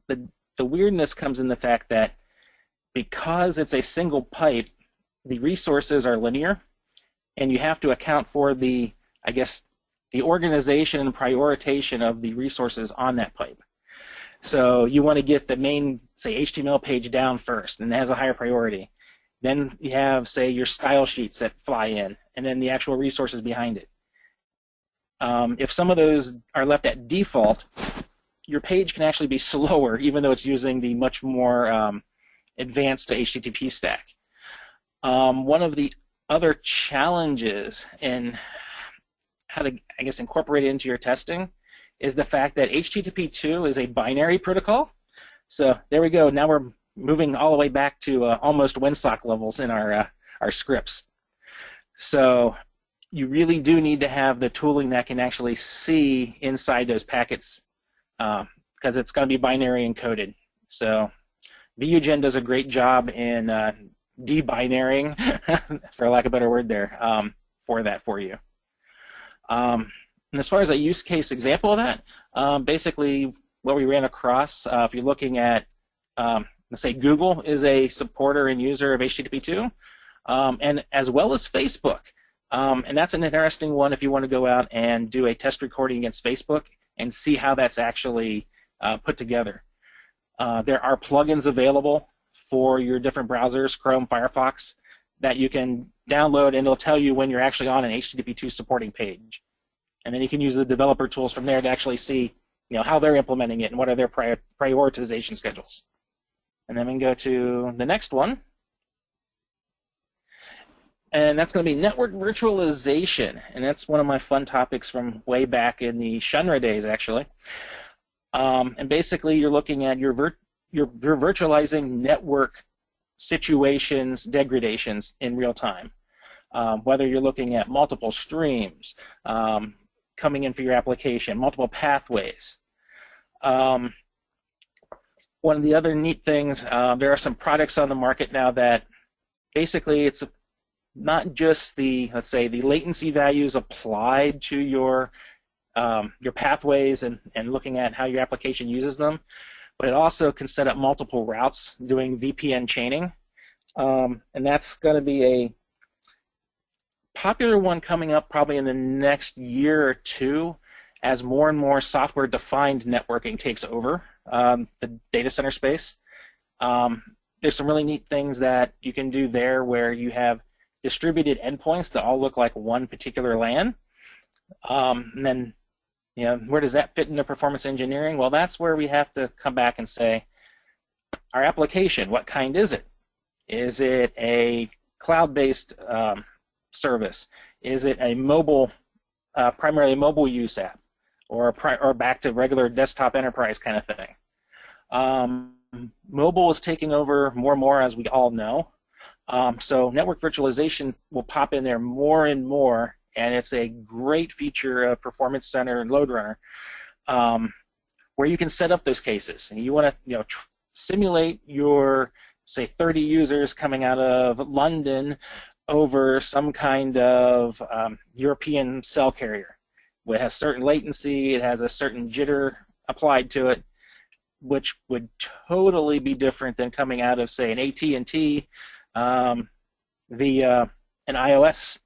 the weirdness comes in the fact that because it's a single pipe, the resources are linear, and you have to account for the organization and prioritization of the resources on that pipe. So you want to get the main, say, HTML page down first, and it has a higher priority. Then you have, say, your style sheets that fly in, and then the actual resources behind it. If some of those are left at default, your page can actually be slower, even though it's using the much more advanced HTTP stack. One of the other challenges in how to, I guess, incorporate it into your testing is the fact that HTTP2 is a binary protocol. So there we go. Now we're moving all the way back to almost WinSock levels in our scripts. So you really do need to have the tooling that can actually see inside those packets because it's going to be binary encoded. So VUGen does a great job in de-binarying, for lack of a better word there, for you. And as far as a use case example of that, basically what we ran across, if you're looking at, let's say Google is a supporter and user of HTTP2, and as well as Facebook. And that's an interesting one if you want to go out and do a test recording against Facebook and see how that's actually put together. There are plugins available for your different browsers, Chrome, Firefox, that you can download, and it'll tell you when you're actually on an HTTP2 supporting page. And then you can use the developer tools from there to actually see, how they're implementing it and what are their prioritization schedules. And then we can go to the next one. And that's going to be network virtualization. And that's one of my fun topics from way back in the Shunra days, actually. And basically, you're looking at you're virtualizing network situations, degradations in real time. Whether you're looking at multiple streams coming in for your application, multiple pathways. One of the other neat things, there are some products on the market now that basically it's not just the, let's say, the latency values applied to your pathways and looking at how your application uses them, but it also can set up multiple routes doing VPN chaining. And that's going to be popular one coming up probably in the next year or two as more and more software-defined networking takes over the data center space. There's some really neat things that you can do there where you have distributed endpoints that all look like one particular LAN. And then, where does that fit into performance engineering? Well, that's where we have to come back and say, our application, what kind is it? Is it a cloud-based service? Is it a mobile, primarily mobile use app, or back to regular desktop enterprise kind of thing? Mobile is taking over more and more, as we all know. So network virtualization will pop in there more and more, and it's a great feature of Performance Center and Load Runner, where you can set up those cases. And you want to simulate your, say, 30 users coming out of London over some kind of European cell carrier. It has certain latency, it has a certain jitter applied to it, which would totally be different than coming out of, say, an AT&T, an iOS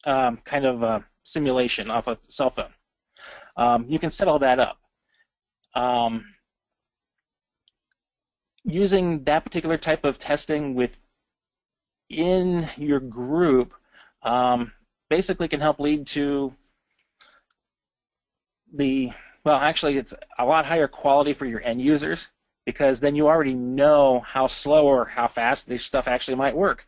kind of simulation off a cell phone. You can set all that up. Using that particular type of testing within your group basically can help lead to actually it's a lot higher quality for your end users, because then you already know how slow or how fast this stuff actually might work.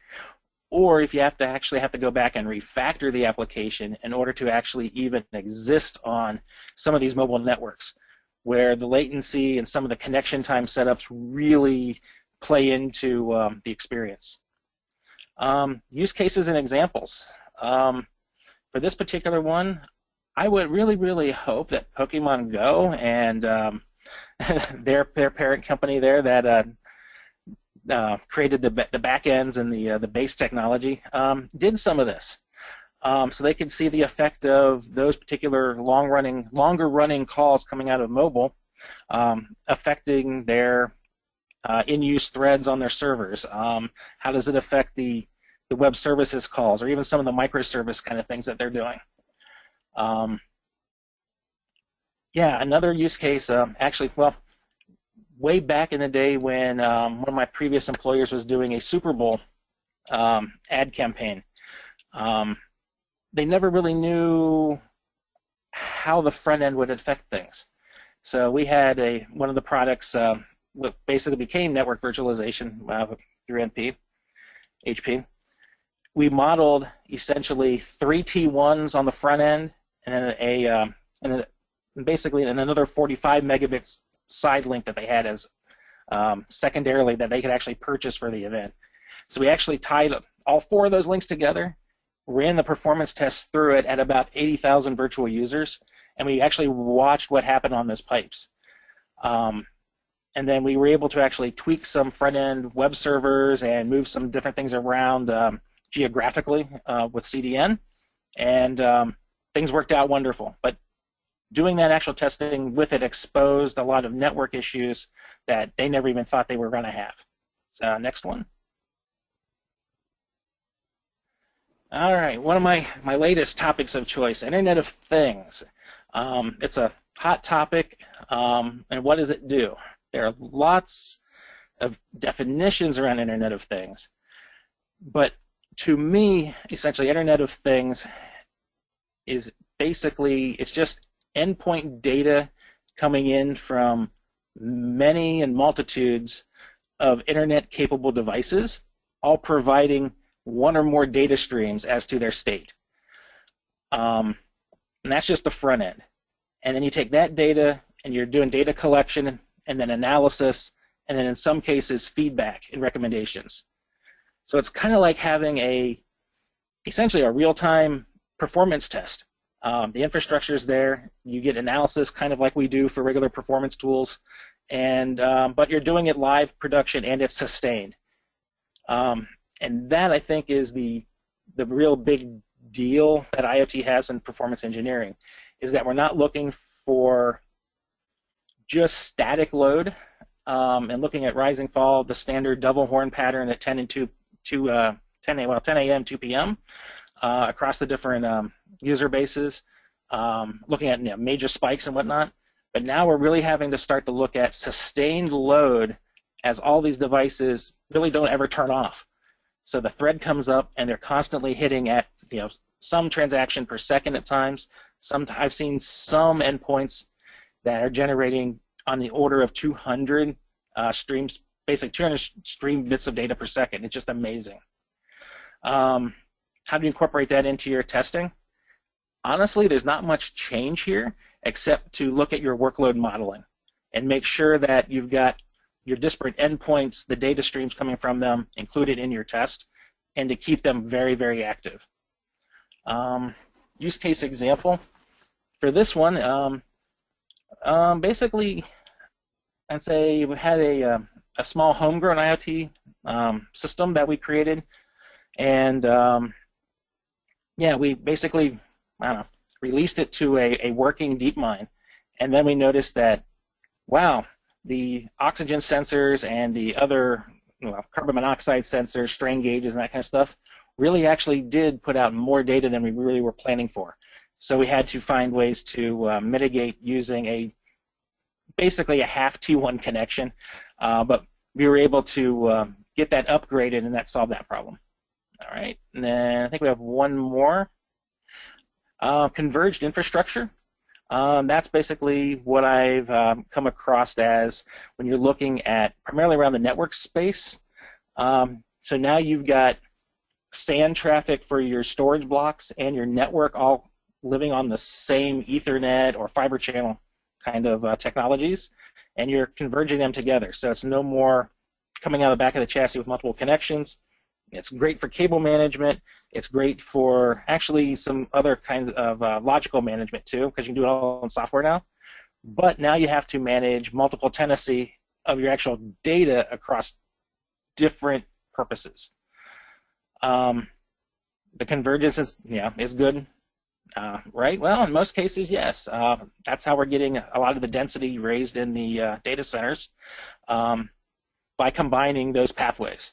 Or if you have to go back and refactor the application in order to actually even exist on some of these mobile networks, where the latency and some of the connection time setups really play into the experience. Use cases and examples. For this particular one, I would really, really hope that Pokemon Go and their parent company there that created the back ends and the base technology did some of this, so they could see the effect of those particular longer running calls coming out of mobile affecting their in-use threads on their servers. How does it affect the web services calls, or even some of the microservice kind of things that they're doing? Yeah, another use case, way back in the day when one of my previous employers was doing a Super Bowl ad campaign, they never really knew how the front end would affect things. So we had one of the products what basically became network virtualization through HP. We modeled essentially 3 T1s on the front end, and basically another 45 megabits side link that they had as secondarily that they could actually purchase for the event. So we actually tied all 4 of those links together, ran the performance tests through it at about 80,000 virtual users, and we actually watched what happened on those pipes. And then we were able to actually tweak some front-end web servers and move some different things around geographically with CDN, and things worked out wonderful. But doing that actual testing with it exposed a lot of network issues that they never even thought they were going to have. So next one. All right, one of my latest topics of choice, Internet of Things. It's a hot topic, and what does it do? There are lots of definitions around Internet of Things, but to me, essentially, Internet of Things is basically, it's just endpoint data coming in from many and multitudes of internet-capable devices, all providing one or more data streams as to their state. And that's just the front end. And then you take that data and you're doing data collection and then analysis, and then in some cases feedback and recommendations. So it's kind of like having essentially a real-time performance test. The infrastructure is there. You get analysis kind of like we do for regular performance tools, and but you're doing it live production and it's sustained. And that, I think, is the real big deal that IoT has in performance engineering, is that we're not looking for just static load and looking at rising fall, the standard double horn pattern at 10 a.m., 2 p.m. across the different user bases, looking at major spikes and whatnot. But now we're really having to start to look at sustained load as all these devices really don't ever turn off. So the thread comes up and they're constantly hitting at some transaction per second at times. I've seen some endpoints that are generating on the order of 200 streams, basically 200 stream bits of data per second. It's just amazing. How do you incorporate that into your testing? Honestly, there's not much change here except to look at your workload modeling and make sure that you've got your disparate endpoints, the data streams coming from them included in your test, and to keep them very, very active. Use case example. For this one, basically, I'd say we had a small homegrown IoT system that we created, and yeah, we basically, released it to a working DeepMind, and then we noticed that, wow, the oxygen sensors and the other carbon monoxide sensors, strain gauges, and that kind of stuff really actually did put out more data than we really were planning for. So we had to find ways to mitigate using basically a half T1 connection, but we were able to get that upgraded, and that solved that problem. All right, and then I think we have one more. Converged Infrastructure. That's basically what I've come across as when you're looking at primarily around the network space. So now you've got SAN traffic for your storage blocks and your network all living on the same Ethernet or fiber channel kind of technologies, and you're converging them together. So it's no more coming out of the back of the chassis with multiple connections. It's great for cable management. It's great for actually some other kinds of logical management too, because you can do it all in software now. But now you have to manage multiple tenancy of your actual data across different purposes. The convergence is good, right? Well, in most cases, yes. That's how we're getting a lot of the density raised in the data centers by combining those pathways.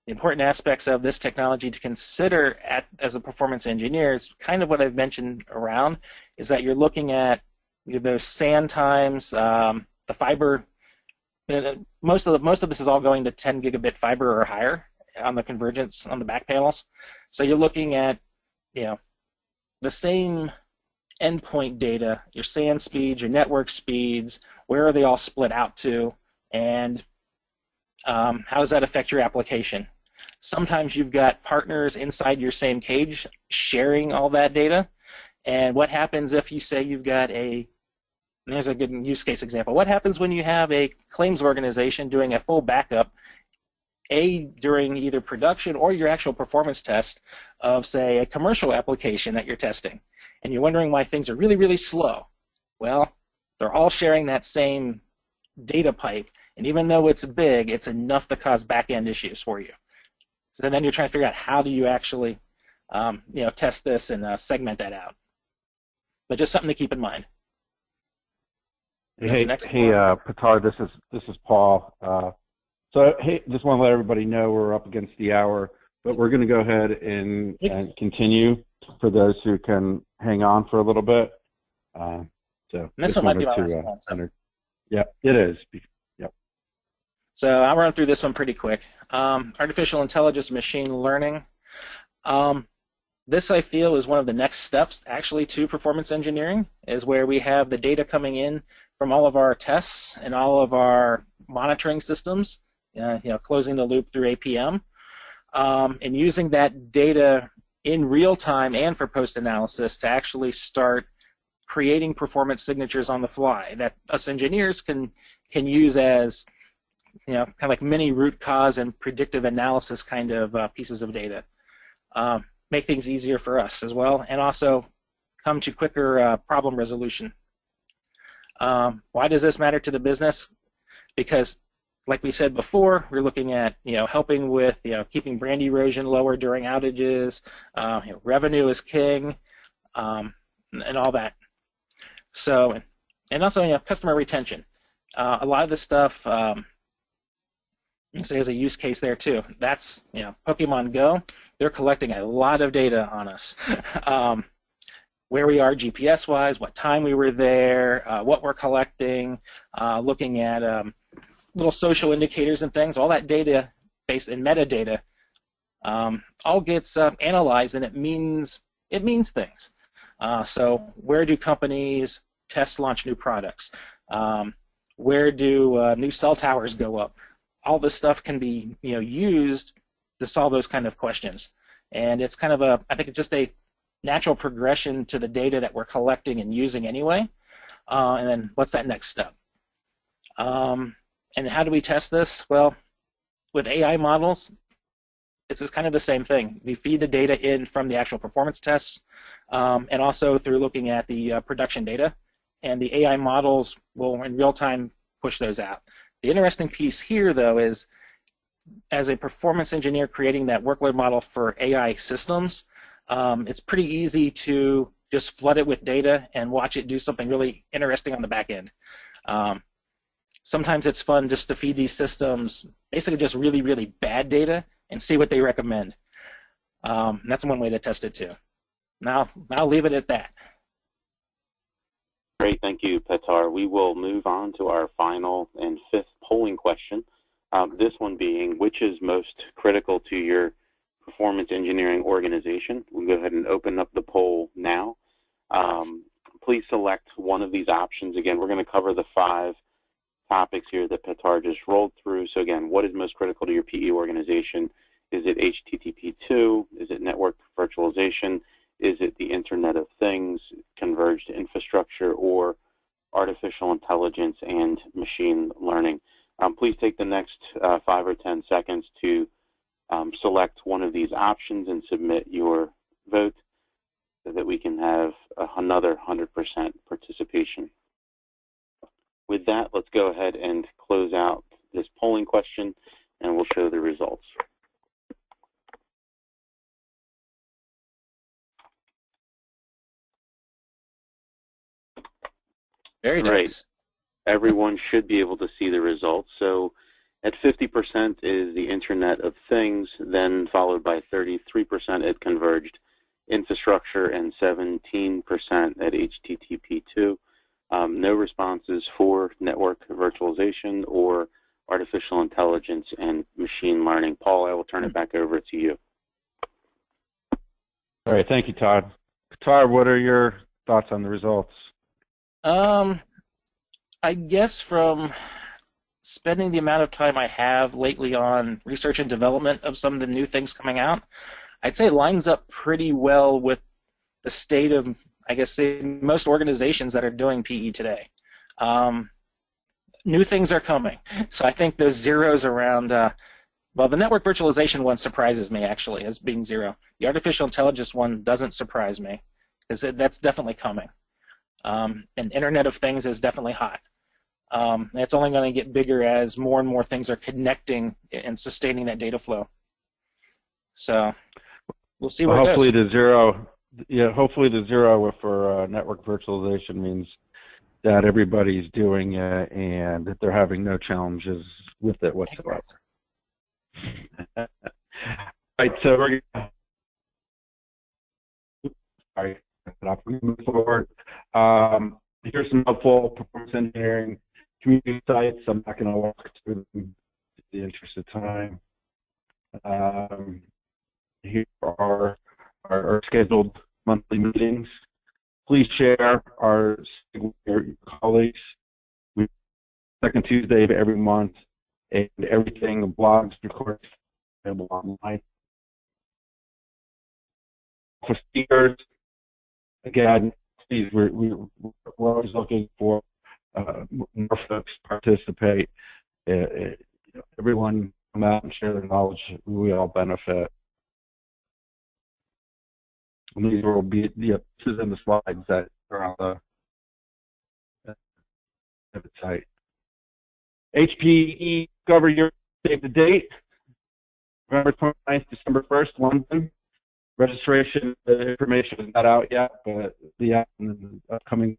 The important aspects of this technology to consider as a performance engineer is kind of what I've mentioned around, is that you're looking at those SAN times, the fiber. Most of this is all going to 10 gigabit fiber or higher on the convergence on the back panels. So you're looking at the same endpoint data, your SAN speeds, your network speeds, where are they all split out to, and how does that affect your application? Sometimes you've got partners inside your same cage sharing all that data, and what happens if you say you've got there's a good use case example. What happens when you have a claims organization doing a full backup, during either production or your actual performance test of, say, a commercial application that you're testing, and you're wondering why things are really, really slow? Well, they're all sharing that same data pipe, and even though it's big, it's enough to cause back-end issues for you. So then you're trying to figure out how do you actually test this and segment that out. But just something to keep in mind. Hey, Petard, this is Paul. So hey, just want to let everybody know we're up against the hour, but we're going to go ahead and continue for those who can hang on for a little bit. So this one might be my last one. Yeah, it is. Yep. So I'll run through this one pretty quick. Artificial intelligence, machine learning. This, I feel, is one of the next steps actually to performance engineering, is where we have the data coming in from all of our tests and all of our monitoring systems, closing the loop through APM, and using that data in real time and for post-analysis to actually start creating performance signatures on the fly that us engineers can use as kind of like mini root cause and predictive analysis kind of pieces of data. Make things easier for us as well, and also come to quicker problem resolution. Why does this matter to the business? Because, like we said before, we're looking at helping with keeping brand erosion lower during outages. Revenue is king, and all that. So, and also customer retention. A lot of this stuff. So there's a use case there too. That's Pokemon Go. they're collecting a lot of data on us. Where we are GPS-wise, what time we were there, what we're collecting, looking at little social indicators and things. All that data based in metadata all gets analyzed, and it means things. So where do companies test launch new products? Where do new cell towers go up? All this stuff can be used to solve those kind of questions. And it's kind of I think it's just a natural progression to the data that we're collecting and using anyway. And then what's that next step? And how do we test this? Well, with AI models, it's kind of the same thing. We feed the data in from the actual performance tests, and also through looking at the production data. And the AI models will, in real time, push those out. The interesting piece here, though, is as a performance engineer creating that workload model for AI systems, it's pretty easy to just flood it with data and watch it do something really interesting on the back end. Sometimes it's fun just to feed these systems basically just really, really bad data and see what they recommend. That's one way to test it too. Now, I'll leave it at that. Great, thank you, Petar. We will move on to our final and fifth polling question. This one being, which is most critical to your performance engineering organization? We'll go ahead and open up the poll now. Please select one of these options. Again, we're going to cover the 5 topics here that Petar just rolled through. So again, what is most critical to your PE organization? Is it HTTP2? Is it network virtualization? Is it the Internet of Things, converged infrastructure, or artificial intelligence and machine learning? Please take the next 5 or 10 seconds to select one of these options and submit your vote so that we can have another 100% participation. With that, let's go ahead and close out this polling question, and we'll show the results. Very Great. nice. Everyone should be able to see the results. So at 50% is the Internet of Things, then followed by 33% at converged infrastructure and 17% at HTTP2. No responses for network virtualization or artificial intelligence and machine learning. Paul, I will turn it back over to you. All right, thank you, Todd. Petar, what are your thoughts on the results? I guess from spending the amount of time I have lately on research and development of some of the new things coming out, I'd say it lines up pretty well with the state of, I guess, most organizations that are doing PE today. New things are coming. So I think those zeros around, well, the network virtualization one surprises me, actually, as being 0. The artificial intelligence one doesn't surprise me, because that's definitely coming. And Internet of Things is definitely hot. And it's only going to get bigger as more and more things are connecting and sustaining that data flow. So we'll see where hopefully it goes. Hopefully the 0 for network virtualization means that everybody's doing it and that they're having no challenges with it whatsoever. All right, so we're going to move forward. Here's some helpful performance engineering community sites. I'm not going to walk through them in the interest of time. Here are our scheduled monthly meetings. Please share our colleagues. We second Tuesday of every month, and everything, blogs, recordings, available online. For speakers, again, please, we're always looking for more folks to participate. Everyone come out and share their knowledge. We all benefit. And these will be this is in the slides that are on the site. HPE Discover Europe, save the date. November 29th, December 1st, London. Registration information is not out yet, but the upcoming.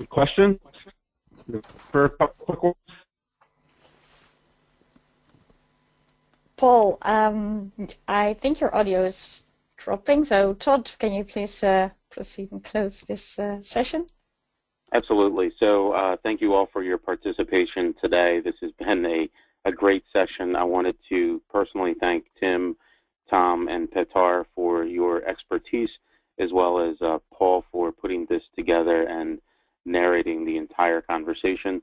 Question? For a quick one? Paul, I think your audio is dropping, so Todd, can you please proceed and close this session? Absolutely. So thank you all for your participation today. This has been a great session. I wanted to personally thank Tim, Tom, and Petar for your expertise, as well as Paul for putting this together and narrating the entire conversation.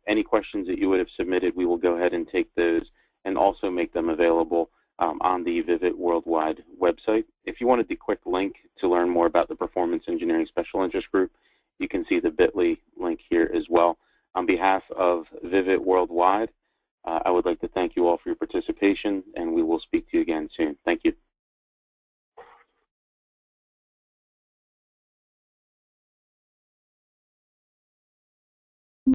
Any questions that you would have submitted, we will go ahead and take those and also make them available on the Vivint Worldwide website. If you wanted the quick link to learn more about the Performance Engineering Special Interest Group, you can see the bit.ly link here as well. On behalf of Vivint Worldwide, I would like to thank you all for your participation, and we will speak to you again soon. Thank you.